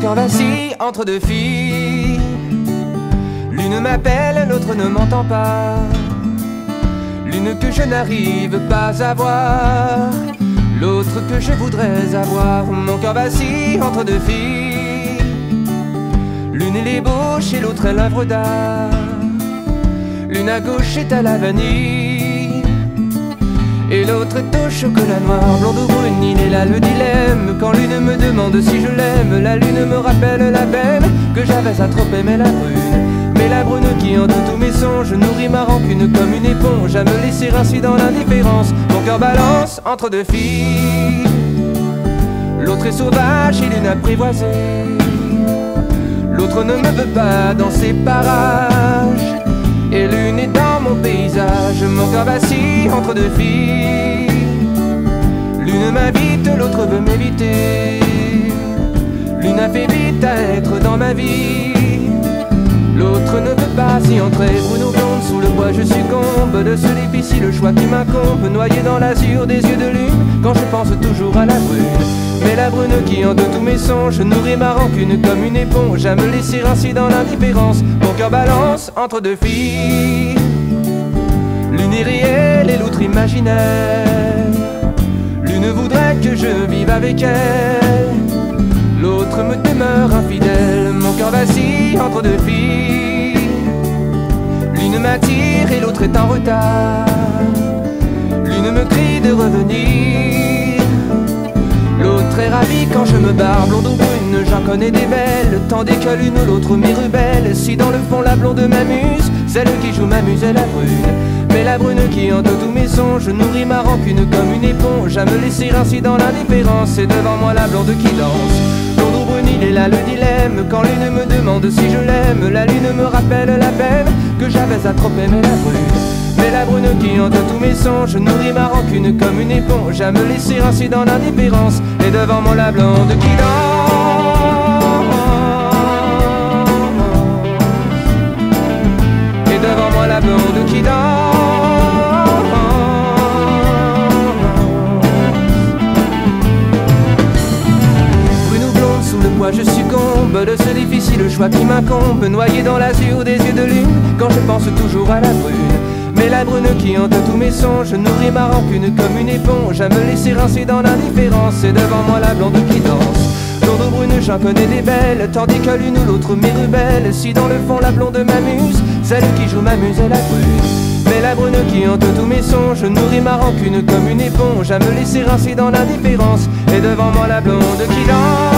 cœur vacille entre deux filles. L'une m'appelle, l'autre ne m'entend pas. L'une que je n'arrive pas à voir, l'autre que je voudrais avoir. Mon cœur vacille entre deux filles. L'une est l'ébauche et l'autre est l'œuvre d'art. L'une à gauche est à la vanille et l'autre est au chocolat noir. Blonde ou brune, il est là le dilemme. Quand l'une me demande si je l'aime, la lune me rappelle la peine que j'avais à trop aimer la brune. Mais la brune qui hante tous mes songes nourrit ma rancune comme une éponge, à me laisser ainsi dans l'indifférence. Mon cœur balance entre deux filles. L'autre est sauvage et l'une apprivoisée. L'autre ne me veut pas dans ses parages et l'une est dans mon paysage. Mon cœur vacille entre deux filles. L'une m'invite, l'autre veut m'éviter. L'une a fait vite à être dans ma vie, l'autre ne veut pas y entrer. Brune ou blonde, sous le bois je succombe. De ce difficile choix qui m'incombe, noyé dans l'azur des yeux de lune, quand je pense toujours à la brune. Mais la brune qui hante tous mes songes nourrit ma rancune comme une éponge, à me laisser ainsi dans l'indifférence. Mon cœur balance entre deux filles. L'une est réelle et l'autre imaginaire. L'une voudrait que je vive avec elle, l'autre me demeure infidèle. Mon cœur vacille entre deux filles. L'une m'attire et l'autre est en retard. L'une me crie de revenir, l'autre est ravie quand je me barre. Blonde ou brune, j'en connais des belles, tandis que l'une ou l'autre m'y rebelle. Si dans le fond la blonde m'amuse, celle qui joue m'amuse est la brune. Mais la brune qui hante tous mes songes nourrit ma rancune comme une éponge, à me laisser ainsi dans l'indifférence. C'est devant moi la blonde qui danse. Blonde ou brune, il est là le dilemme. Quand l'une me demande si je l'aime, la lune me rappelle la peine que j'avais à trop aimer la brune. Mais la brune qui hante tous mes songes nourrit ma rancune comme une éponge, à me laisser ainsi dans l'indifférence. Et devant moi la blonde qui danse. Et devant moi la blonde qui danse. Moi je succombe de ce difficile choix qui m'incombe, noyé dans l'azur des yeux de lune, quand je pense toujours à la brune. Mais la brune qui hante tous mes songes nourrit ma rancune comme une éponge, à me laisser rincer dans l'indifférence. Et devant moi la blonde qui danse. Blonde ou brune, j'en connais des belles, tandis que l'une ou l'autre m'y rebelle. Si dans le fond la blonde m'amuse, celle qui joue m'amuse est la brune. Mais la brune qui hante tous mes songes nourrit ma rancune comme une éponge, à me laisser rincer dans l'indifférence. Et devant moi la blonde qui danse.